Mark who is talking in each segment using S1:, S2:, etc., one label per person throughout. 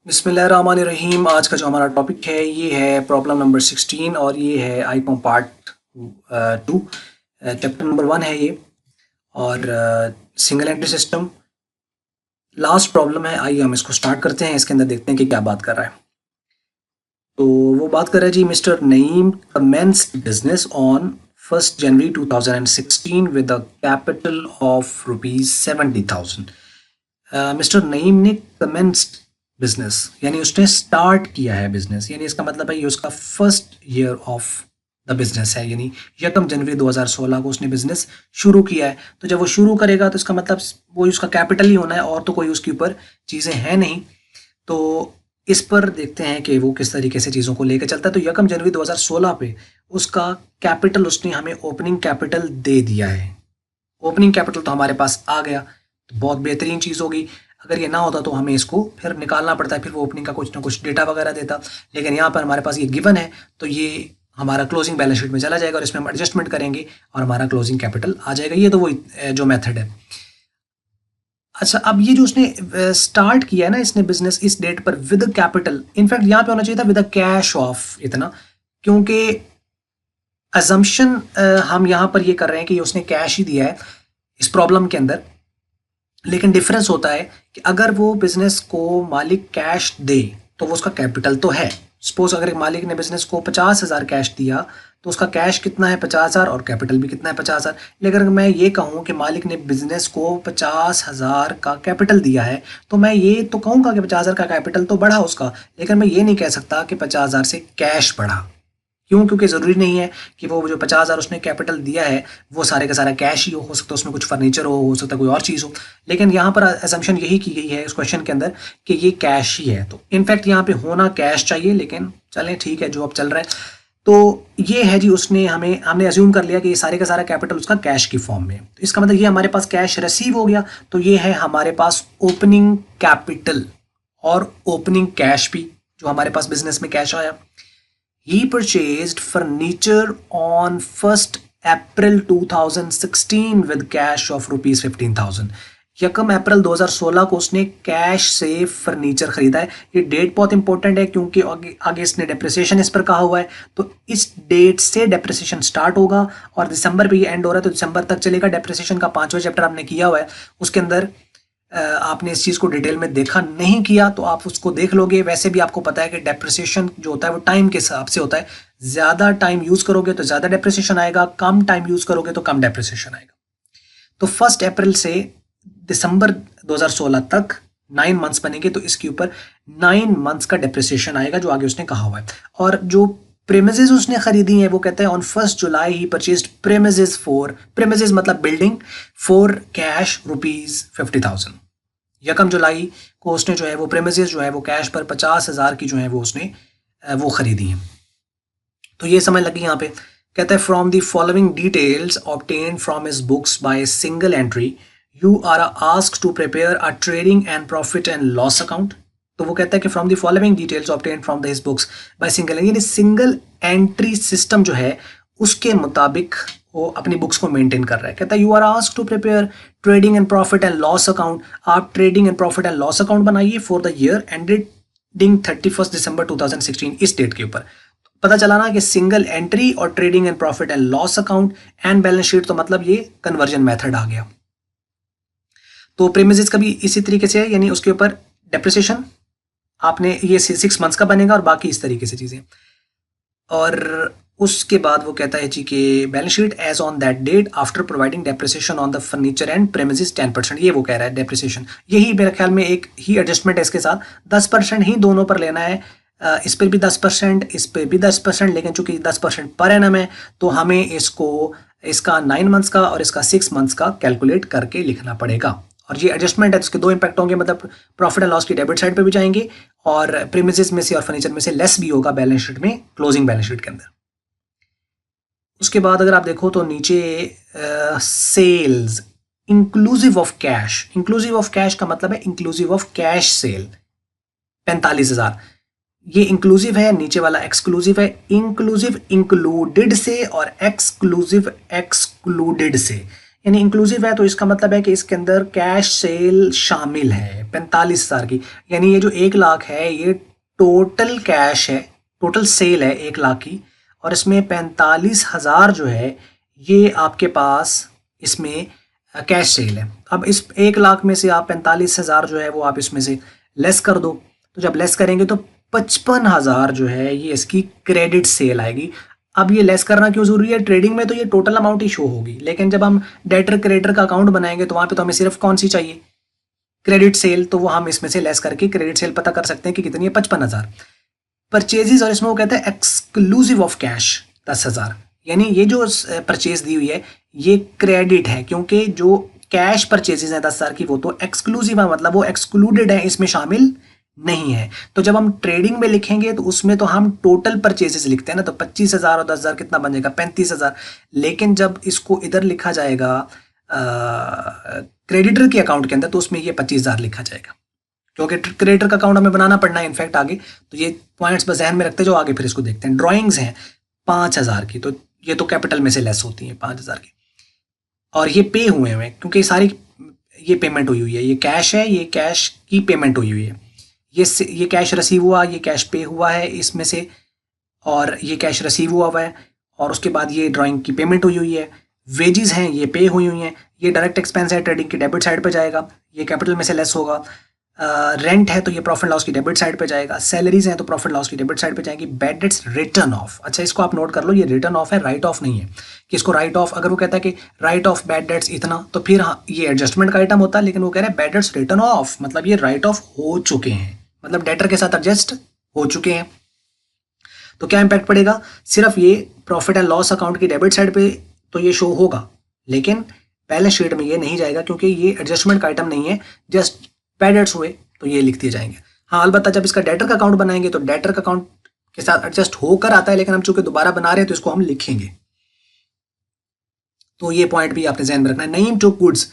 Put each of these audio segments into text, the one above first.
S1: बिस्मिल्लाहिर्रहमानिर्रहीम। आज का जो हमारा टॉपिक है ये है प्रॉब्लम नंबर 16 और ये है आईकॉम पार्ट 2। चैप्टर नंबर 1 है ये और single entry system last problem है। आइए हम इसको स्टार्ट करते हैं। इसके अंदर देखते हैं कि क्या बात कर रहा है। तो वो बात कर रहा है जी, mister Naeem commenced business on 1 January 2016 with a capital of ₹70,000। Mister Naeem ने कमेंस्ड बिजनेस यानी उसने स्टार्ट किया है बिजनेस, यानी इसका मतलब है ये उसका first year of the business है, यानी 1 जनवरी 2016 को उसने बिजनेस शुरू किया है। तो जब वो शुरू करेगा तो इसका मतलब वो उसका कैपिटल ही होना है और तो कोई उसके ऊपर चीज़ें हैं नहीं। तो इस पर देखते हैं कि वो किस तरीके से चीज़ों को लेकर चलता है। तो 1 जनवरी 2016 पे उसका कैपिटल उसने हमें ओपनिंग कैपिटल दे दिया है। ओपनिंग कैपिटल तो हमारे पास आ गया, तो बहुत बेहतरीन चीज़ होगी। अगर ये ना होता तो हमें इसको फिर निकालना पड़ता है, फिर वो ओपनिंग का कुछ ना कुछ डेटा वगैरह देता। लेकिन यहाँ पर हमारे पास ये गिवन है तो ये हमारा क्लोजिंग बैलेंस शीट में चला जाएगा और इसमें हम एडजस्टमेंट करेंगे और हमारा क्लोजिंग कैपिटल आ जाएगा। ये तो वो जो मेथड है। अच्छा, अब ये जो उसने स्टार्ट किया है ना इसने बिजनेस इस डेट पर विद कैपिटल, इनफैक्ट यहाँ पे होना चाहिए था विद कैश ऑफ इतना, क्योंकि अजम्पशन हम यहाँ पर ये कर रहे हैं कि उसने कैश ही दिया है इस प्रॉब्लम के अंदर। लेकिन डिफरेंस होता है कि अगर वो बिजनेस को मालिक कैश दे तो वो उसका कैपिटल तो है। सपोज अगर एक मालिक ने बिजनेस को 50,000 कैश दिया तो उसका कैश कितना है 50,000 और कैपिटल भी कितना है 50,000। लेकिन अगर मैं ये कहूँ कि मालिक ने बिजनेस को 50,000 का कैपिटल दिया है तो मैं ये तो कहूँगा कि 50,000 का कैपिटल तो बढ़ा उसका, लेकिन मैं ये नहीं कह सकता कि 50,000 से कैश बढ़ा। क्यों? क्योंकि ज़रूरी नहीं है कि वो जो 50,000 उसने कैपिटल दिया है वो सारे का सारा कैश ही हो सकता है उसमें कुछ फर्नीचर हो सकता है कोई और चीज़ हो। लेकिन यहाँ पर असम्पशन यही की गई है इस क्वेश्चन के अंदर कि ये कैश ही है। तो इनफैक्ट यहाँ पे होना कैश चाहिए, लेकिन चलें ठीक है जो अब चल रहा है। तो ये है जी, उसने हमने अज्यूम कर लिया कि ये सारे का सारा कैपिटल उसका कैश की फॉर्म में। तो इसका मतलब ये हमारे पास कैश रिसीव हो गया, तो ये है हमारे पास ओपनिंग कैपिटल और ओपनिंग कैश भी जो हमारे पास बिजनेस में कैश आया। He purchased furniture on 1st April 2016 with cash of ₹15,000। 1 अप्रैल 2016 को उसने कैश से फर्नीचर खरीदा है। ये डेट बहुत इंपॉर्टेंट है क्योंकि आगे इसने डेप्रिसिएशन इस पर कहा हुआ है। तो इस डेट से डेप्रिसिएशन स्टार्ट होगा और दिसंबर पे ये एंड हो रहा है, तो दिसंबर तक चलेगा। डेप्रिसिएशन का 5वां चैप्टर आपने किया हुआ है, उसके अंदर आपने इस चीज़ को डिटेल में देखा नहीं किया तो आप उसको देख लोगे। वैसे भी आपको पता है कि डेप्रिसिएशन जो होता है वो टाइम के हिसाब से होता है। ज़्यादा टाइम यूज़ करोगे तो ज़्यादा डेप्रिसिएशन आएगा, कम टाइम यूज़ करोगे तो कम डेप्रिसिएशन आएगा। तो 1 अप्रैल से दिसंबर 2016 तक 9 मंथ्स बनेंगे, तो इसके ऊपर 9 मंथ्स का डेप्रिसिएशन आएगा जो आगे उसने कहा हुआ है। और जो प्रेमिसेस उसने खरीदी है वो कहते हैं on 1 July he purchased premises for, premises मतलब बिल्डिंग, फॉर कैश ₹50,000। 1 जुलाई को उसने जो है वो प्रेमिसेस जो है वो कैश पर 50,000 की जो है वो उसने वो खरीदी है। तो ये समझ लगी यहाँ पे। कहता है from the following details obtained from his books by single entry you are asked to prepare a trading and profit and loss account. तो वो कहता है कि from the following details obtained from his books by single, यानी single entry system जो है उसके मुताबिक वो अपनी बुक्स को मेंटेन कर रहा है। कहता है you are asked to prepare trading and profit and loss account. आप trading and profit and loss account बनाइए for the year ending 31 December 2016, इस डेट के ऊपर। पता चला ना कि सिंगल एंट्री और trading and profit and loss account and balance sheet, तो मतलब ये कन्वर्जन मेथड आ गया। तो प्रीमिसेस का भी इसी तरीके से है, यानी उसके ऊपर डेप्रिसिएशन आपने ये 6 मंथ्स का बनेगा और बाकी इस तरीके से चीज़ें। और उसके बाद वो कहता है जी कि balance sheet as on that date after providing depreciation on the furniture and premises 10%। ये वो कह रहा है डेप्रिसिएशन, यही मेरे ख्याल में एक ही एडजस्टमेंट है इसके साथ। 10% ही दोनों पर लेना है, इस पर भी 10%, इस पर भी 10%, लेकिन चूंकि 10% पर एनम है तो हमें इसका 9 मंथ्स का और इसका 6 मंथ्स का कैलकुलेट करके लिखना पड़ेगा। और ये एडजस्टमेंट है, इसके 2 इम्पैक्ट होंगे, मतलब प्रॉफिट एंड लॉस की डेबिट साइड पे भी जाएंगे और प्रीमिसेस में से और फर्नीचर में से लेस भी होगा बैलेंस शीट में, क्लोजिंग बैलेंस शीट के अंदर। उसके बाद अगर आप देखो तो नीचे sales inclusive of cash, inclusive of cash का मतलब है इंक्लूसिव ऑफ कैश सेल 45,000। ये इंक्लूसिव है, नीचे वाला एक्सक्लूसिव है। इंक्लूसिव इंक्लूडेड से और एक्सक्लूसिव एक्सक्लूडेड से, यानी इंक्लूसिव है तो इसका मतलब है कि इसके अंदर कैश सेल शामिल है 45,000 की। यानी ये जो 1 लाख है ये टोटल कैश है, टोटल सेल है 1 लाख की, और इसमें 45,000 जो है ये आपके पास इसमें कैश सेल है। अब इस 1 लाख में से आप 45,000 जो है वो आप इसमें से लेस कर दो, तो जब लेस करेंगे तो 55,000 जो है ये इसकी क्रेडिट सेल आएगी। अब ये लेस करना क्यों जरूरी है? ट्रेडिंग में तो ये टोटल अमाउंट ही शो होगी, लेकिन जब हम डेटर क्रेडिटर का अकाउंट बनाएंगे तो वहां पे तो हमें सिर्फ कौन सी चाहिए? Credit sale. तो वो हम इसमें से लेस करके क्रेडिट सेल पता कर सकते हैं कि कितनी है, 55,000। परचेजेस, और इसमें वो कहता है एक्सक्लूसिव ऑफ कैश 10,000। यानी ये जो परचेज दी हुई है ये क्रेडिट है, क्योंकि जो कैश परचेजेस है 10,000 की वो तो एक्सक्लूसिव है, मतलब वो एक्सक्लूडेड है, इसमें शामिल नहीं है। तो जब हम ट्रेडिंग में लिखेंगे तो उसमें तो हम टोटल परचेजेस लिखते हैं ना, तो 25,000 और 10,000 कितना बन जाएगा? 35,000। लेकिन जब इसको इधर लिखा जाएगा क्रेडिटर के अकाउंट के अंदर तो उसमें ये 25,000 लिखा जाएगा, क्योंकि क्रेडिटर का अकाउंट हमें बनाना पड़ना है इनफैक्ट आगे। तो ये पॉइंट्स बस जहन में रखते जो आगे फिर इसको देखते हैं। ड्राइंग्स हैं 5,000 की, तो ये तो कैपिटल में से लेस होती हैं 5,000 की, और ये पे हुए हैं क्योंकि सारी ये पेमेंट हुई है, ये कैश है, ये कैश की पेमेंट हुई है, ये कैश रिसीव हुआ, ये कैश पे हुआ है इसमें से, और ये कैश रिसीव हुआ है, और उसके बाद ये ड्राइंग की पेमेंट हुई है। वेजेस हैं ये पे हुई है, ये डायरेक्ट एक्सपेंस है, ट्रेडिंग की डेबिट साइड पे जाएगा, ये कैपिटल में से लेस होगा। रेंट है तो ये प्रॉफिट लॉस की डेबिट साइड पे जाएगा। सैलरीज हैं तो प्रॉफिट लॉस की डेबिट साइड पे जाएंगी। बैड डेट्स रिटर्न ऑफ, अच्छा इसको आप नोट कर लो, ये रिटर्न ऑफ है, राइट ऑफ नहीं है कि इसको राइट ऑफ। अगर वो कहता है कि राइट ऑफ बैड डेट्स इतना, तो फिर हाँ ये एडजस्टमेंट का आइटम होता है, लेकिन वो कह रहे हैं बैड डेट्स रिटर्न ऑफ, मतलब ये राइट ऑफ हो चुके हैं, मतलब डेटर के साथ एडजस्ट हो चुके हैं। तो क्या इंपैक्ट पड़ेगा? सिर्फ ये प्रॉफिट एंड लॉस अकाउंट की डेबिट साइड पे तो ये शो होगा, लेकिन बैलेंस शीट में ये नहीं जाएगा क्योंकि ये एडजस्टमेंट का आइटम नहीं है, जस्ट बैड डेट्स हुए तो ये लिख दिए जाएंगे। हाँ अलबत्ता जब इसका डेटर का अकाउंट बनाएंगे तो डेटर का अकाउंट के साथ एडजस्ट होकर आता है, लेकिन हम चूंकि दोबारा बना रहे हैं तो इसको हम लिखेंगे। तो ये पॉइंट भी आपने ध्यान में रखना है। नईम टू गुड्स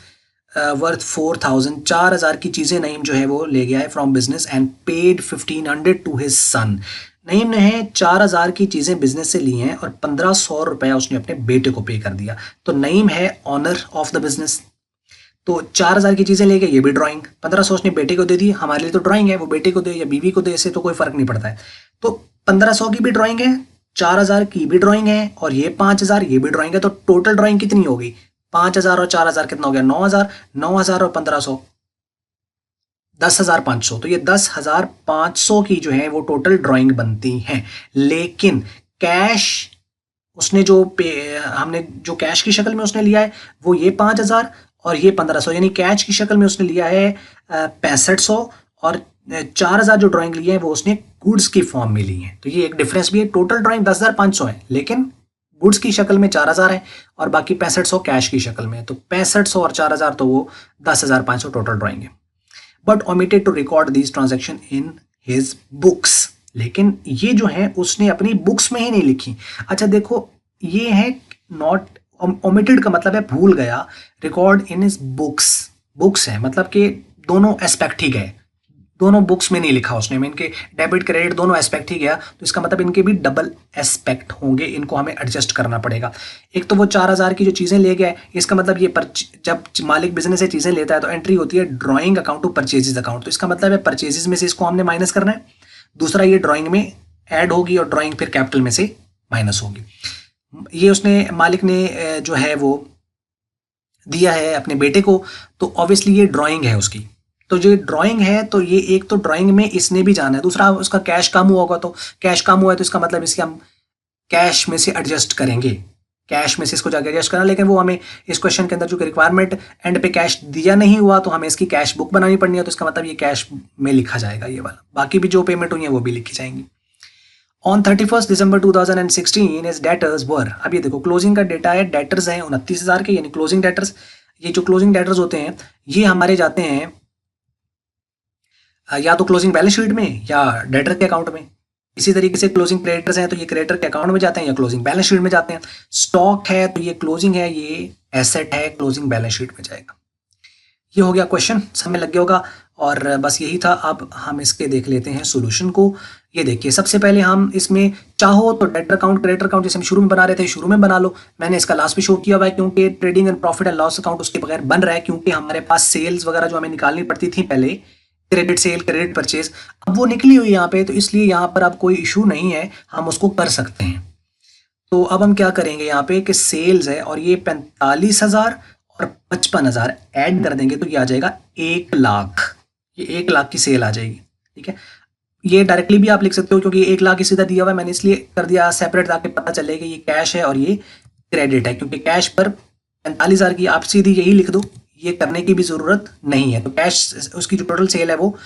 S1: वर्थ 4,000, 4,000 की चीजें नईम जो है वो ले गया है from business and paid 1,500 to his son. Naeem ने 4,000 की चीजें बिजनेस से ली हैं और 1,500 रुपया उसने अपने बेटे को पे कर दिया। तो नईम है ऑनर ऑफ द बिजनेस, तो 4,000 की चीजें लेके ये भी ड्राइंग, 1,500 उसने बेटे को दे दी, हमारे लिए तो ड्राइंग है, वो बेटे को दे या बीवी को दे, इससे तो कोई फर्क नहीं पड़ता है। तो 1,500 की भी ड्राइंग है, 4,000 की भी ड्राइंग है, और ये 5,000 ये भी ड्राइंग है। तो टोटल ड्राइंग कितनी होगी? 5,000 और 4,000 कितना हो गया? 9,000। 9,000 और 1,500 10,500। तो ये 10,500 की जो है वो टोटल ड्राइंग बनती है। लेकिन कैश उसने जो पे हमने जो कैश की शक्ल में उसने लिया है वो ये 5,000 और ये 1,500, यानी कैश की शक्ल में उसने लिया है 6500, और 4,000 जो ड्राइंग ली है वो उसने गुड्स की फॉर्म में ली है। तो ये एक डिफरेंस भी है। टोटल ड्राइंग 10,500 है, लेकिन गुड्स की शक्ल में 4,000 है और बाकी 6500 कैश की शक्ल में है। तो 6500 और 4,000 तो वो 10,500 टोटल ड्राइंग है। But omitted to record these transactions in his books, लेकिन ये जो है उसने अपनी बुक्स में ही नहीं लिखी। अच्छा देखो ये है नॉट ओमिटेड का मतलब है भूल गया, record in his books, books है मतलब कि दोनों एस्पेक्ट ही गए, दोनों बुक्स में नहीं लिखा उसने, में इनके डेबिट क्रेडिट दोनों एस्पेक्ट ही गया, तो इसका मतलब इनके भी डबल एस्पेक्ट होंगे, इनको हमें एडजस्ट करना पड़ेगा। एक तो वो 4,000 की जो चीज़ें ले गए, इसका मतलब ये जब मालिक बिजनेस से चीज़ें लेता है तो एंट्री होती है drawing account to purchases account, तो इसका मतलब है परचेजेज में से इसको हमने माइनस करना है, दूसरा ये ड्राइंग में ऐड होगी और ड्राइंग फिर कैपिटल में से माइनस होगी। ये उसने मालिक ने जो है वो दिया है अपने बेटे को, तो ऑब्वियसली ये ड्राइंग है उसकी, तो जो ड्राइंग है तो ये एक तो ड्राइंग में इसने भी जाना है, दूसरा उसका कैश कम हुआ होगा, तो कैश कम हुआ है तो इसका मतलब इसके हम कैश में से एडजस्ट करेंगे, कैश में से इसको जाके एडजस्ट करना। लेकिन वो हमें इस क्वेश्चन के अंदर जो रिक्वायरमेंट एंड पे कैश दिया नहीं हुआ तो हमें इसकी कैश बुक बनानी पड़नी है, तो इसका मतलब ये कैश में लिखा जाएगा ये वाला, बाकी भी जो पेमेंट हुई है वो भी लिखी जाएंगी। ऑन 31 दिसंबर 2016 इज डेटर्स वर, अब ये देखो क्लोजिंग का डेटा है, डेटर्स हैं 29,000 के, यानी क्लोजिंग डेटर्स। ये जो क्लोजिंग डेटर्स होते हैं ये हमारे जाते हैं या तो क्लोजिंग बैलेंस शीट में या डेटर के अकाउंट में। इसी तरीके से क्लोजिंग क्रेडिटर्स हैं तो ये क्रेडिटर के अकाउंट में जाते हैं या क्लोजिंग बैलेंस शीट में जाते हैं। स्टॉक है तो ये क्लोजिंग है, ये एसेट है, क्लोजिंग बैलेंस शीट में जाएगा। ये हो गया क्वेश्चन, समय लग गया होगा और बस यही था। अब हम इसके देख लेते हैं सोल्यूशन को। ये देखिए, सबसे पहले हम इसमें चाहो तो डेटर अकाउंट, क्रेडिटर अकाउंट जैसे हम शुरू में बना रहे थे शुरू में बना लो। मैंने इसका लास्ट भी शो किया हुआ है क्योंकि trading and profit and loss account उसके बगैर बन रहा है, क्योंकि हमारे पास सेल्स वगैरह जो हमें निकालनी पड़ती थी पहले, क्रेडिट सेल क्रेडिट परचेज, अब वो निकली हुई यहाँ पे, तो इसलिए यहाँ पर अब कोई इशू नहीं है, हम उसको कर सकते हैं। तो अब हम क्या करेंगे यहाँ पे कि सेल्स है और ये 45,000 और 55,000 ऐड कर देंगे तो ये आ जाएगा 1 लाख। ये 1 लाख की सेल आ जाएगी। ठीक है, ये डायरेक्टली भी आप लिख सकते हो क्योंकि 1 लाख ही सीधा दिया हुआ है, मैंने इसलिए कर दिया सेपरेट ताकि पता चले कि ये कैश है और ये क्रेडिट है, क्योंकि कैश पर 45,000 की आप सीधी यही लिख दो, ये करने की भी जरूरत नहीं है। तो कैश उसकी जो टोटल सेल है वो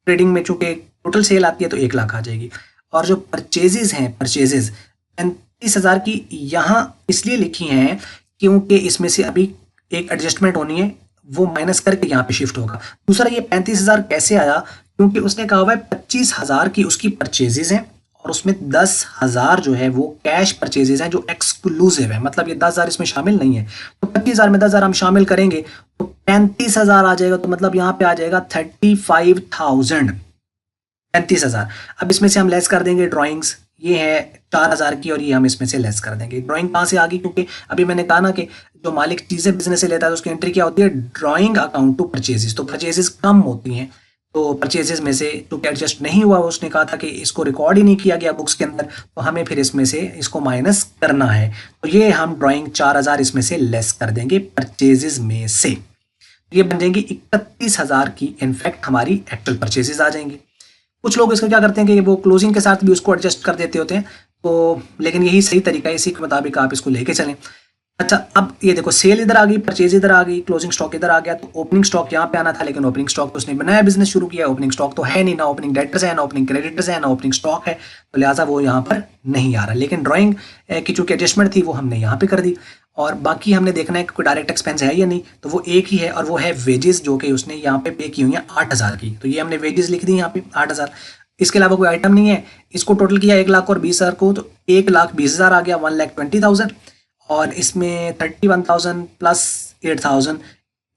S1: ट्रेडिंग में चूंकि टोटल सेल आती है तो 1 लाख आ जाएगी। और जो परचेजेज हैं, परचेजेज 35,000 की यहाँ इसलिए लिखी हैं क्योंकि इसमें से अभी एक एडजस्टमेंट होनी है, वो माइनस करके यहाँ पे शिफ्ट होगा। दूसरा, ये 35,000 कैसे आया, क्योंकि उसने कहा हुआ है 25,000 की उसकी परचेजेज हैं और उसमें 10,000 जो है वो कैश परचेजेज हैं जो एक्सक्लूसिव है, मतलब ये 10,000 इसमें शामिल नहीं है। तो 25,000 में 10,000 हम शामिल करेंगे तो 35,000 आ जाएगा, तो मतलब यहाँ पे आ जाएगा 35,000, 35,000। अब इसमें से हम लेस कर देंगे ड्राइंग्स, ये है 4,000 की और ये हम इसमें से लेस कर देंगे। ड्राइंग कहाँ से आ गई, क्योंकि अभी मैंने कहा ना कि जो मालिक चीजें बिजनेस से लेता है तो उसकी एंट्री क्या होती है, ड्राइंग अकाउंट टू परचेजेस। तो परचेजेस कम होती हैं, तो परचेजेस में से क्योंकि एडजस्ट नहीं हुआ, उसने कहा था कि इसको रिकॉर्ड ही नहीं किया गया बुक्स के अंदर, तो हमें फिर इसमें से इसको माइनस करना है। तो ये हम ड्राइंग 4,000 इसमें से लेस कर देंगे परचेजेस में से, ये बन जाएंगी 31,000 की इनफैक्ट हमारी एक्चुअल परचेजेस आ जाएंगी। कुछ लोग इसका क्या करते हैं कि वो क्लोजिंग के साथ भी उसको एडजस्ट कर देते होते हैं, तो लेकिन यही सही तरीका है, इसी के मुताबिक आप इसको लेके चलें। अच्छा, अब ये देखो, सेल इधर आ गई, परचेज इधर आ गई, क्लोजिंग स्टॉक इधर आ गया, तो ओपनिंग स्टॉक यहाँ पे आना था, लेकिन ओपनिंग स्टॉक तो उसने बनाया बिजनेस शुरू किया, ओपनिंग स्टॉक तो है नहीं, ना ओपनिंग डेटर्स है, ना ओपनिंग क्रेडिटर्स है, ना ओपनिंग स्टॉक है, तो लिहाजा वो यहाँ पर नहीं आ रहा। लेकिन ड्राइंग की चूंकि एडजस्टमेंट थी वो हमने यहाँ पे कर दी, और बाकी हमने देखना है कि कोई डायरेक्ट एक्सपेंस है या नहीं, तो वो एक ही है और वो है वेजेस, जो कि उसने यहाँ पे पे की हुई है 8,000 की, तो ये हमने वेजेस लिख दी यहाँ पे 8,000। इसके अलावा कोई आइटम नहीं है। इसको टोटल किया 1 लाख और 20,000 को, तो 1,20,000 आ गया, 1,20,000, और इसमें 31,000 प्लस 8,000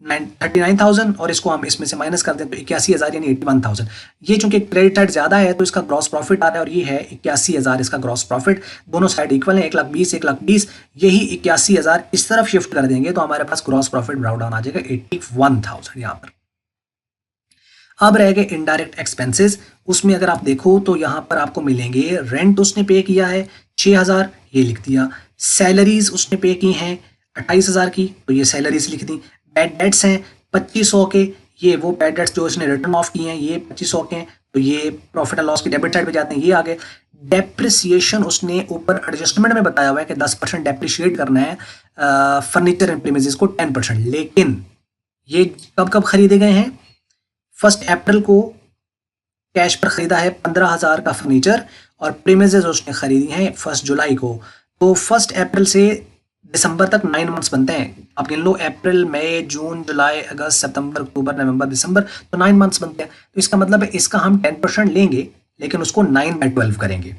S1: 39,000, और इसको हम इसमें से माइनस कर दें तो 81,000 यानी 81,000। ये चूंकि क्रेडिट साइड ज्यादा है तो इसका ग्रॉस प्रॉफिट आ रहा है, और ये है 81,000 इसका ग्रॉस प्रॉफिट। दोनों साइड इक्वल है, 1,20,000 1,20,000, यही 81,000 इस तरफ शिफ्ट कर देंगे तो हमारे पास ग्रॉस प्रॉफिट ब्राउन आ जाएगा 81,000 यहाँ पर। अब रह गए इनडायरेक्ट एक्सपेंसेस, उसमें अगर आप देखो तो यहाँ पर आपको मिलेंगे, रेंट उसने पे किया है 6,000, ये लिख दिया। सैलरीज उसने पे की हैं 28,000 की, तो ये सैलरीज लिख दी। बैड डेट्स हैं 2,500 के, ये वो बैड डेट्स जो उसने रिटर्न ऑफ किए हैं, ये 2,500 के हैं, तो ये प्रॉफिट एंड लॉस की डेबिट साइड पे जाते हैं, ये आ गए। डेप्रिसिएशन उसने ऊपर एडजस्टमेंट में बताया हुआ है कि 10% डेप्रिशिएट करना है फर्नीचर एंड प्रीमिसेस को 10%, लेकिन ये कब कब खरीदे गए हैं, 1 अप्रैल को कैश पर खरीदा है 15,000 का फर्नीचर, और प्रीमिसेस उसने खरीदी हैं 1 जुलाई को। तो 1 अप्रैल से दिसंबर तक 9 मंथ्स बनते हैं, आप गिन लो, अप्रैल मई जून जुलाई अगस्त सितंबर अक्टूबर नवंबर दिसंबर, तो 9 मंथ्स बनते हैं। तो इसका मतलब है इसका हम 10% लेंगे, लेकिन उसको 9/12 करेंगे।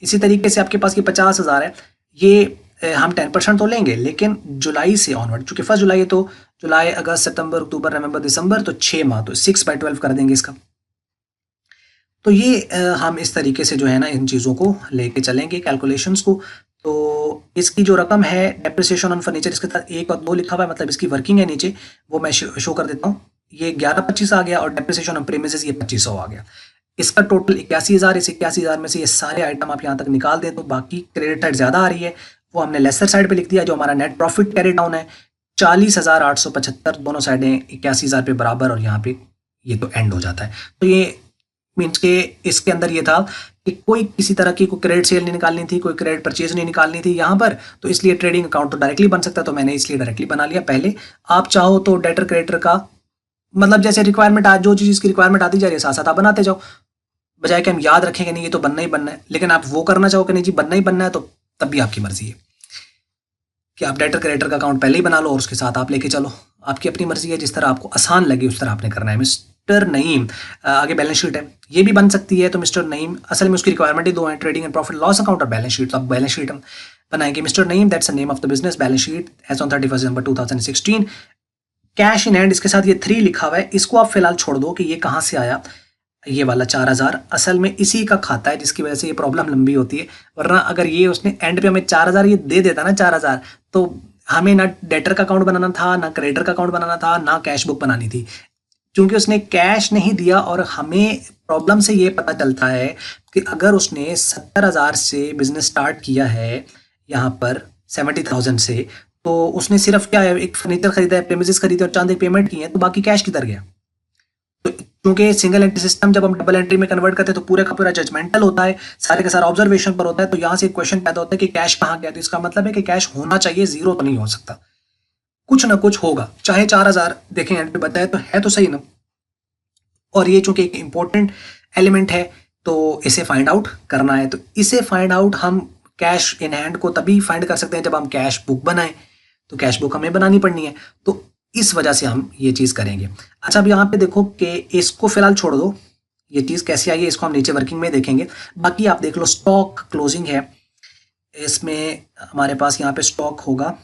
S1: इसी तरीके से आपके पास ये 50,000 है, ये हम 10% तो लेंगे, लेकिन जुलाई से ऑनवर्ड, चूंकि 1 जुलाई है तो जुलाई अगस्त सितंबर अक्टूबर नवंबर दिसंबर, तो 6 माह, तो 6/12 कर देंगे इसका। तो ये हम इस तरीके से जो है ना इन चीज़ों को लेके चलेंगे कैलकुलेशंस को। तो इसकी जो रकम है डेप्रिसिएशन ऑन फर्नीचर, इसके साथ 1 और 2 लिखा हुआ है, मतलब इसकी वर्किंग है नीचे, वो मैं शो कर देता हूँ। ये 11,25 आ गया, और डेप्रिसिएशन ऑन प्रीमिसेस ये 2,500 आ गया। इसका टोटल 81,000, इस 81,000 में से ये सारे आइटम आप यहाँ तक निकाल दें तो बाकी क्रेडिट साइड ज़्यादा आ रही है, वो हमने लेसर साइड पे लिख दिया। जो हमारा नेट प्रॉफिट कैरी डाउन है 40,875, दोनों साइडें 81,000 पे बराबर, और यहाँ पे ये तो एंड हो जाता है। तो ये मीन्स के इसके अंदर ये था कि कोई किसी तरह की कोई क्रेडिट सेल नहीं निकालनी थी, कोई क्रेडिट परचेज नहीं निकालनी थी यहाँ पर, तो इसलिए ट्रेडिंग अकाउंट तो डायरेक्टली बन सकता है, तो मैंने इसलिए डायरेक्टली बना लिया पहले। आप चाहो तो डेटर क्रेडिटर का मतलब जैसे रिक्वायरमेंट आज जो चीज़ की रिक्वायरमेंट आती जा रही है साथ साथ आप बनाते जाओ, बजाय कि हम याद रखें कि नहीं ये तो बनना ही बनना है। लेकिन आप वो करना चाहो कि नहीं जी बनना ही बनना है, तो तब भी आपकी मर्जी है कि आप डेटर क्रेडिटर का अकाउंट पहले ही बना लो और उसके साथ आप लेके चलो, आपकी अपनी मर्जी है, जिस तरह आपको आसान लगे उस तरह आपने करना है। मिस्टर नईम, आगे बैलेंस शीट है, ये भी बन सकती है। तो मिस्टर नईम, असल में उसकी रिक्वायरमेंट ही 2 है, trading and profit loss account और बैलेंस शीट। तो आप बैलेंस शीट बनाएंगे। Mister Naeem, that's the name of the business, balance sheet as on 31 December 2016, cash in hand, इसके साथ ये 3 लिखा हुआ है, इसको आप फिलहाल छोड़ दो कि ये कहाँ से आया। ये वाला 4000 असल में इसी का खाता है, जिसकी वजह से ये प्रॉब्लम लंबी होती है। वरना अगर ये उसने एंड पे हमें 4000 ये दे देता ना 4000, तो हमें ना डेटर का अकाउंट बनाना था, ना क्रेडिटर का अकाउंट बनाना था, ना कैश बुक बनानी थी। क्योंकि उसने कैश नहीं दिया, और हमें प्रॉब्लम से ये पता चलता है कि अगर उसने 70,000 से बिजनेस स्टार्ट किया है यहाँ पर 70,000 से, तो उसने सिर्फ क्या है, एक फर्नीचर खरीदा है, प्रेमिसेस खरीदे और चंद एक पेमेंट की है, तो बाकी कैश किधर गया। तो क्योंकि सिंगल एंट्री सिस्टम जब हम डबल एंट्री में कन्वर्ट करते हैं तो पूरा का पूरा जजमेंटल होता है, सारे का सारा ऑब्जर्वेशन पर होता है। तो यहाँ से एक क्वेश्चन पैदा होता है कि कैश कहाँ गया। तो इसका मतलब है कि कैश होना चाहिए, जीरो तो नहीं हो सकता, कुछ ना कुछ होगा। चाहे 4000 देखें एंड पे बताया तो सही ना। और ये चूंकि एक इंपॉर्टेंट एलिमेंट है तो इसे फाइंड आउट करना है। तो इसे फाइंड आउट हम कैश इन हैंड को तभी फाइंड कर सकते हैं जब हम कैश बुक बनाएं। तो कैश बुक हमें बनानी पड़नी है, तो इस वजह से हम ये चीज़ करेंगे। अच्छा, अब यहाँ पे देखो कि इसको फिलहाल छोड़ दो, ये चीज़ कैसे आई है इसको हम नीचे वर्किंग में देखेंगे। बाकी आप देख लो, स्टॉक क्लोजिंग है, इसमें हमारे पास यहाँ पे स्टॉक होगा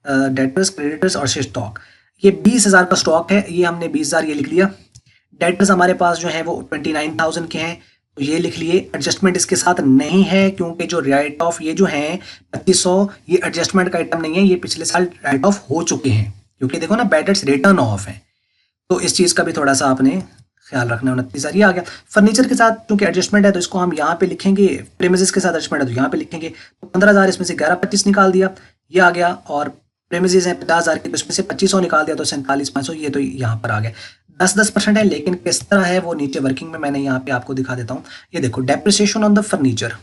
S1: डेटर्स, क्रेडिटर्स और स्टॉक। ये 20,000 का स्टॉक है, ये हमने 20,000 ये लिख लिया। डेटर्स हमारे पास जो है वो 29,000 के हैं, तो ये लिख लिए। एडजस्टमेंट इसके साथ नहीं है क्योंकि जो राइट ऑफ ये जो है 2500, ये एडजस्टमेंट का आइटम नहीं है, ये पिछले साल राइट ऑफ हो चुके हैं। क्योंकि देखो ना, बैड डेट्स रिटर्न ऑफ है, तो इस चीज़ का भी थोड़ा सा आपने ख्याल रखना है। 29,000 ये आ गया। फर्नीचर के साथ क्योंकि एडजस्टमेंट है तो इसको हम यहाँ पे लिखेंगे, प्रेमिसेस के साथ एडजस्टमेंट है तो यहाँ पे लिखेंगे। तो 15,000 इसमें से 1125 निकाल दिया, ये आ गया। और प्रेमिसेस हैं 50,000 के, तो इसमें से 2500 निकाल दिया तो 47,500, ये तो यहाँ पर आ गया। 10% है, लेकिन किस तरह है वो नीचे वर्किंग में मैंने यहाँ पे आपको दिखा देता हूँ। ये देखो, डेप्रिसिएशन ऑन द फर्नीचर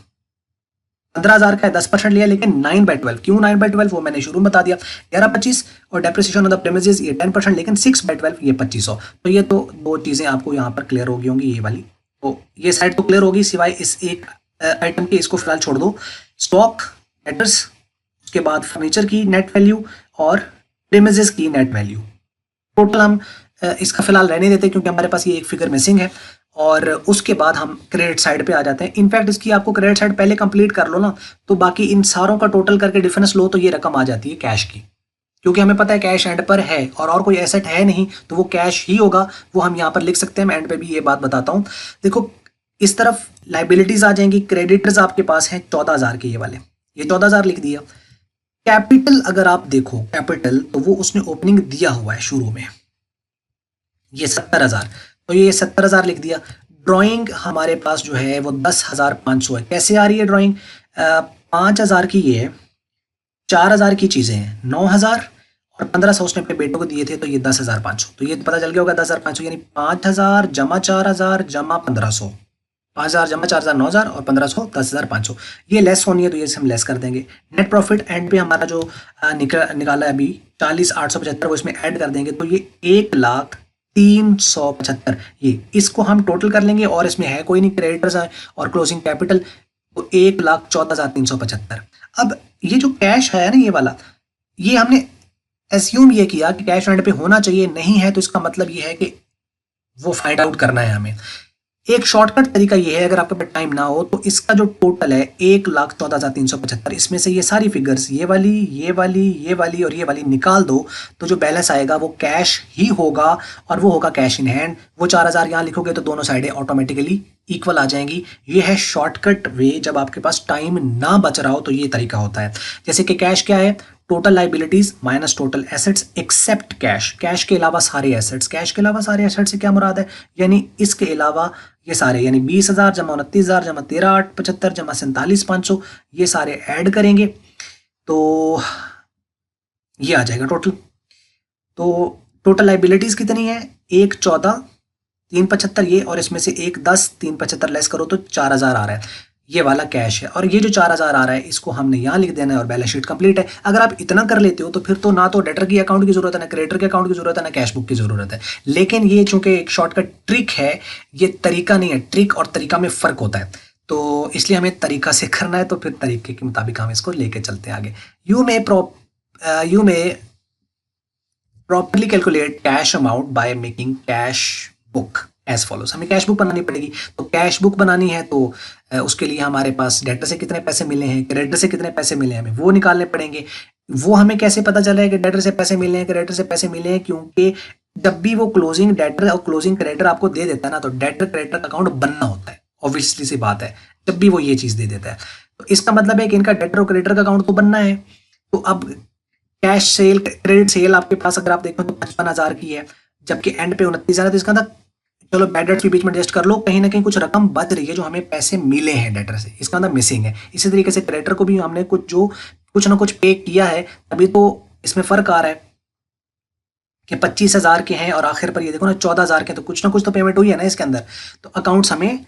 S1: 15,000 का है, 10% लिया, लेकिन 9/12। क्यों 9/12 वो मैंने शुरू में बता दिया। 1125 और डेप्रिसिएशन ऑन द प्रेमिसेस ये 10%, लेकिन 6/12 ये 2500। तो ये तो दो चीज़ें आपको यहाँ पर क्लियर हो गई होंगी, ये वाली। तो ये साइड तो क्लियर होगी सिवाय इस एक आइटम के, इसको फिलहाल छोड़ दो। स्टॉक, डेटर्स, उसके बाद फर्नीचर की नेट वैल्यू और प्रेमिसेस की नेट वैल्यू। टोटल हम इसका फिलहाल रहने देते हैं क्योंकि हमारे पास ये एक फिगर मिसिंग है। और उसके बाद हम क्रेडिट साइड पे आ जाते हैं। इनफैक्ट इसकी आपको क्रेडिट साइड पहले कंप्लीट कर लो ना, तो बाकी इन सारों का टोटल करके डिफरेंस लो तो ये रकम आ जाती है कैश की। क्योंकि हमें पता है कैश एंड पर है और कोई एसेट है नहीं, तो वो कैश ही होगा, वो हम यहाँ पर लिख सकते हैं। मैं एंड पे भी ये बात बताता हूँ। देखो, इस तरफ लाइबिलिटीज आ जाएंगी। क्रेडिटर्स आपके पास हैं 14,000 के, ये वाले, ये 14,000 लिख दिया। कैपिटल अगर आप देखो, कैपिटल तो वो उसने ओपनिंग दिया हुआ है शुरू में, ये 70,000, तो ये 70,000 लिख दिया। ड्राइंग हमारे पास जो है वो 10,500 है। कैसे आ रही है ड्राइंग? 5,000 की ये है, 4,000 की चीज़ें हैं, 9,000 और 1,500 उसने अपने बेटों को दिए थे, तो ये 10,500। तो ये पता चल गया होगा 10,500, यानी 5,000 जमा 4,000 जमा 1,500, 5,000 जमा 4,000 9,000 और 1,500 10,500। ये लेस होनी है तो ये हम लेस कर देंगे। नेट प्रॉफिट एंड पे हमारा जो निकाला है अभी 40,875, वो इसमें ऐड कर देंगे, तो ये 1,03,75। ये इसको हम टोटल कर लेंगे और इसमें है कोई नहीं, क्रेडिटर्स है और क्लोजिंग कैपिटल, तो 1,14,375। अब ये जो कैश है ना, ये वाला, ये हमने एज्यूम ये किया कि कैश एंड पे होना चाहिए, नहीं है तो इसका मतलब ये है कि वो फाइंड आउट करना है हमें। एक शॉर्टकट तरीका ये है, अगर आपके पास टाइम ना हो तो इसका जो टोटल है 1,14,375, इसमें से ये सारी फिगर्स, ये वाली, ये वाली, ये वाली और ये वाली निकाल दो, तो जो बैलेंस आएगा वो कैश ही होगा और वो होगा कैश इन हैंड। वो 4,000 यहाँ लिखोगे तो दोनों साइडें ऑटोमेटिकली इक्वल आ जाएंगी। ये है शॉर्टकट वे, जब आपके पास टाइम ना बच रहा हो तो ये तरीका होता है। जैसे कि कैश क्या है, total liabilities minus total assets except cash, cash के अलावा सारे एसेट्स। कैश के अलावा सारे एसेट्स से क्या मुराद है, यानी इसके अलावा ये सारे, यानी 20,000 जमा 29,000 जमा 13,875 जमा 47,500, ये सारे ऐड करेंगे तो ये आ जाएगा टोटल। तो टोटल लाइबिलिटीज कितनी है, 1,14,375 ये, और इसमें से 1,10,375 लेस करो तो 4,000 आ रहा है, ये वाला कैश है। और ये जो 4,000 आ रहा है इसको हमने यहाँ लिख देना है और बैलेंस शीट कंप्लीट है। अगर आप इतना कर लेते हो तो फिर तो ना तो डेटर की अकाउंट की जरूरत है, ना क्रेडिटर के अकाउंट की जरूरत है, ना कैश बुक की जरूरत है। लेकिन ये चूंकि एक शॉर्टकट ट्रिक है, ये तरीका नहीं है। ट्रिक और तरीका में फर्क होता है, तो इसलिए हमें तरीका से करना है, तो फिर तरीके के मुताबिक हम इसको लेके चलते हैं आगे। You may properly calculate cash amount by making cash book as follows. हमें कैश बुक बनानी पड़ेगी, तो कैश बुक बनानी है तो उसके लिए हमारे पास डेटर से कितने पैसे मिले हैं, क्रेडिटर से कितने पैसे मिले हैं, हमें वो निकालने पड़ेंगे। वो हमें कैसे पता चला है कि डेटर से पैसे मिले हैं, क्रेडिटर से पैसे मिले हैं? क्योंकि जब भी वो क्लोजिंग डेटर और क्लोजिंग क्रेडिटर आपको दे देता है ना, तो डेटर क्रेडिटर का अकाउंट बनना होता है, ऑब्वियसली सी बात है, जब भी वो ये चीज दे देता है। तो इसका मतलब है कि इनका डेटर और क्रेडिटर का अकाउंट तो बनना है। तो अब कैश सेल, क्रेडिट सेल आपके पास अगर आप देखो तो 55,000 की है, जबकि एंड पे 29,000 है। तो इसका मतलब चलो बैड डेट्स भी बीच में एडजस्ट कर लो, कहीं ना कहीं कुछ रकम बच रही है जो हमें पैसे मिले हैं डेटर से, इसका मतलब मिसिंग है। इसी तरीके से क्रेडिटर को भी हमने कुछ ना कुछ पे किया है, तभी तो इसमें फर्क आ रहा है कि 25,000 के हैं और आखिर पर ये देखो ना 14,000 के, तो कुछ ना कुछ तो पेमेंट हुई है ना इसके अंदर। तो अकाउंट्स हमें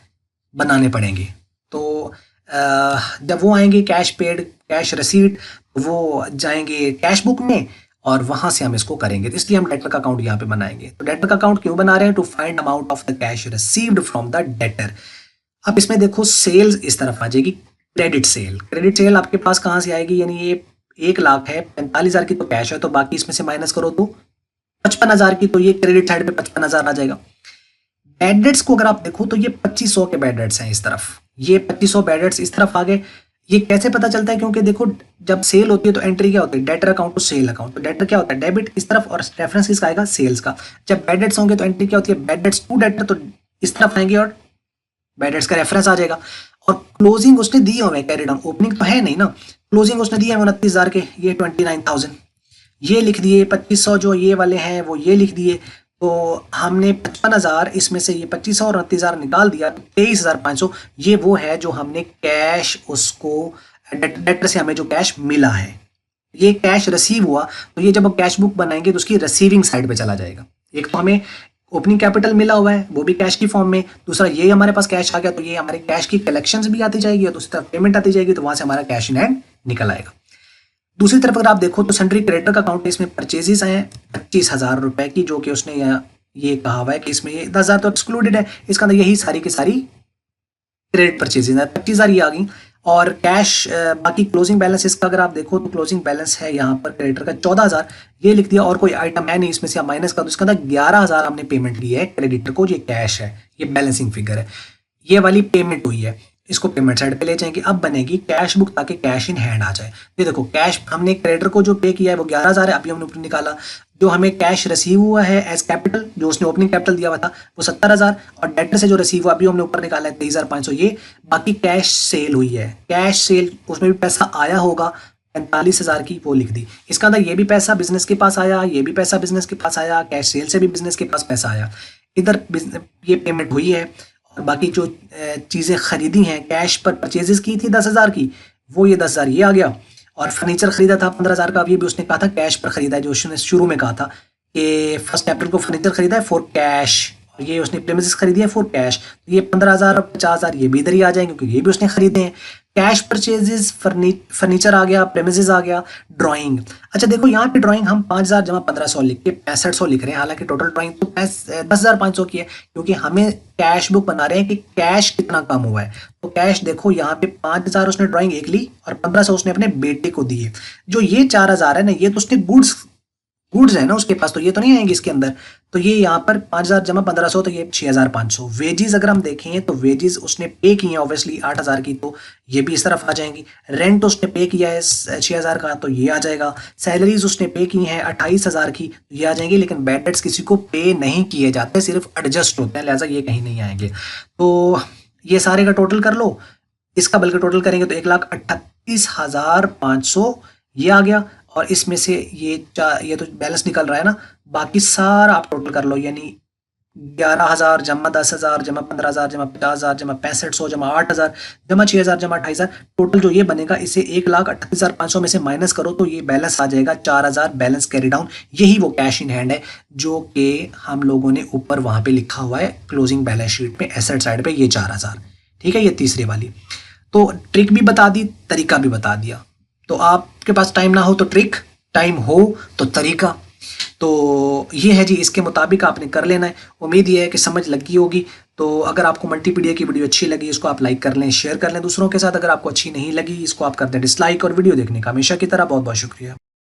S1: बनाने पड़ेंगे। तो जब वो आएंगे कैश पेड, कैश रिसीट, वो जाएंगे कैश बुक में और वहां से हम इसको करेंगे। तो इसलिए हम डेटर का अकाउंट यहाँ पे बनाएंगे। तो डेटर का अकाउंट क्यों बना रहे हैं? To find amount of the cash received from the debtor. अब इसमें देखो सेल्स इस तरफ आ जाएगी, क्रेडिट सेल। क्रेडिट सेल आपके पास कहां से आएगी? यानी ये 1,00,000 है, 45,000 की तो कैश है, तो बाकी इसमें से माइनस करो तो 55,000 की, तो ये क्रेडिट साइड पे 55,000 आ जाएगा। बैड डेट्स को अगर आप देखो तो ये 2500 के बैड डेट्स हैं इस तरफ, ये 2500 बैड डेट्स इस तरफ आ गए। ये कैसे पता चलता है? क्योंकि देखो जब सेल होती है तो एंट्री क्या होती है? Debtor account to sale account. तो डेटर क्या होता है? डेबिट इस तरफ और रेफरेंस किसका आएगा? सेल्स का। जब बैड डेट्स होंगे तो एंट्री क्या होती है? बैड डेट्स टू डेटर, तो इस तरफ आएंगे और बैड डेट्स का रेफरेंस आ जाएगा। और क्लोजिंग उसने दी हुए कैरी डाउन, ओपनिंग तो है नहीं ना, क्लोजिंग उसने दी है 29,000 के, ये 29,000 ये लिख दिए। 2500 जो ये वाले हैं वो ये लिख दिए। तो हमने 55,000 इसमें से ये 2500 और 29,000 निकाल दिया, 23,500 ये वो है जो हमने कैश उसको डेटर से हमें जो कैश मिला है। ये कैश रिसीव हुआ, तो ये जब हम कैश बुक बनाएंगे तो उसकी रिसीविंग साइड पे चला जाएगा। एक तो हमें ओपनिंग कैपिटल मिला हुआ है वो भी कैश की फॉर्म में, दूसरा ये हमारे पास कैश आ गया तो ये हमारे कैश की कलेक्शंस भी आती जाएगी और दूसरी तरफ पेमेंट आती जाएगी, तो वहां से हमारा कैश इन हैंड निकल आएगा। दूसरी तरफ अगर आप देखो तो सन्ड्री क्रेडिटर का अकाउंट, इसमें परचेजेस हैं 25,000 रुपए की, जो कि उसने ये कहा हुआ है कि इसमें ये 10,000 तो एक्सक्लूडेड है, इसका अंदर यही सारी की सारी क्रेडिट परचेजेस है, 25,000 ये आ गई। और कैश बाकी क्लोजिंग बैलेंस इसका अगर आप देखो तो क्लोजिंग बैलेंस है यहाँ पर क्रेडिटर का 14,000 ये लिख दिया, और कोई आइटम है नहीं इसमें से, आप माइनस कर दो, इसके अंदर 11,000 हमने पेमेंट ली है क्रेडिटर को, ये कैश है, ये बैलेंसिंग फिगर है, ये वाली पेमेंट हुई है, इसको पेमेंट साइड पे ले जाएंगे। अब बनेगी कैश बुक ताकि कैश इन हैंड आ जाए। ये देखो कैश हमने क्रेडिटर को जो पे किया है वो 11,000 है, अभी हमने ऊपर निकाला। जो हमें कैश रिसीव हुआ है एज कैपिटल, जो उसने ओपनिंग कैपिटल दिया हुआ था वो 70,000, और डेटर से जो रिसीव हुआ अभी हमने ऊपर निकाला है 23,500, ये बाकी कैश सेल हुई है। कैश सेल उसमें भी पैसा आया होगा 45,000 की, वो लिख दी। इसका अंदर ये भी पैसा बिजनेस के पास आया, ये भी पैसा बिजनेस के पास आया, कैश सेल से भी बिजनेस के पास पैसा आया, इधर ये पेमेंट हुई है। और बाकी जो चीज़ें खरीदी हैं कैश पर परचेजेस की थी 10,000 की, वो ये 10,000 ये आ गया। और फर्नीचर खरीदा था 15,000 का, अब ये भी उसने कहा था कैश पर खरीदा है, जो उसने शुरू में कहा था कि 1 अप्रैल को फर्नीचर खरीदा है फॉर कैश, और ये उसने प्रेमिसेस खरीदी है फॉर कैश, तो ये 15,000 और 50,000 ये भी इधर ही आ जाएंगे क्योंकि ये भी उसने खरीदे हैं। कैश परचेजेस, फर्नीचर आ गया, प्रेमिसेस आ गया। ड्राइंग, अच्छा देखो यहाँ पे ड्राइंग हम 5,000 जमा 1,500 लिख के 6500 लिख रहे हैं, हालांकि टोटल ड्राइंग तो 10,500 की है, क्योंकि हमें कैश बुक बना रहे हैं कि कैश कितना कम हुआ है। तो कैश देखो यहाँ पे 5,000 उसने ड्राइंग एक ली और 1,500 उसने अपने बेटे को दिए। जो ये 4,000 है ना, ये तो उसने गुड्स है ना उसके पास, तो ये तो नहीं आएंगे इसके अंदर। तो ये यहाँ पर 5,000 जमा 1,500 तो ये 6,500। वेजेस अगर हम देखें तो वेजेस उसने पे की है ऑब्वियसली 8,000 की, तो ये भी इस तरफ आ जाएंगी। रेंट उसने पे किया है 6,000 का, तो ये आ जाएगा। सैलरीज उसने पे की हैं 28,000 की, तो ये आ जाएंगी। लेकिन बैड डेट्स किसी को पे नहीं किए जाते, सिर्फ एडजस्ट होते हैं, लिहाजा ये कहीं नहीं आएंगे। तो ये सारे का टोटल कर लो, इसका बल्कि टोटल करेंगे तो 1,38,500 ये आ गया। और इसमें से ये तो बैलेंस निकल रहा है ना, बाकी सारा आप टोटल कर लो, यानी 11,000 जमा 10,000 जमा 15,000 जमा 50,000 जमा 6500 जमा 8,000 जमा 6,000 जमा 28,000, टोटल जो ये बनेगा इसे 1,38,500 में से माइनस करो तो ये बैलेंस आ जाएगा 4,000 बैलेंस कैरी डाउन। यही वो कैश इन हैंड है जो कि हम लोगों ने ऊपर वहां पे लिखा हुआ है क्लोजिंग बैलेंस शीट में एसेट साइड पे, ये 4,000। ठीक है, ये तीसरी वाली। तो ट्रिक भी बता दी, तरीका भी बता दिया। तो आपके पास टाइम ना हो तो ट्रिक, टाइम हो तो तरीका। तो ये है जी, इसके मुताबिक आपने कर लेना है। उम्मीद ये है कि समझ लगी होगी। तो अगर आपको मल्टीपीडिया की वीडियो अच्छी लगी, इसको आप लाइक कर लें, शेयर कर लें दूसरों के साथ। अगर आपको अच्छी नहीं लगी, इसको आप कर दें डिसलाइक। और वीडियो देखने का हमेशा की तरह बहुत बहुत शुक्रिया।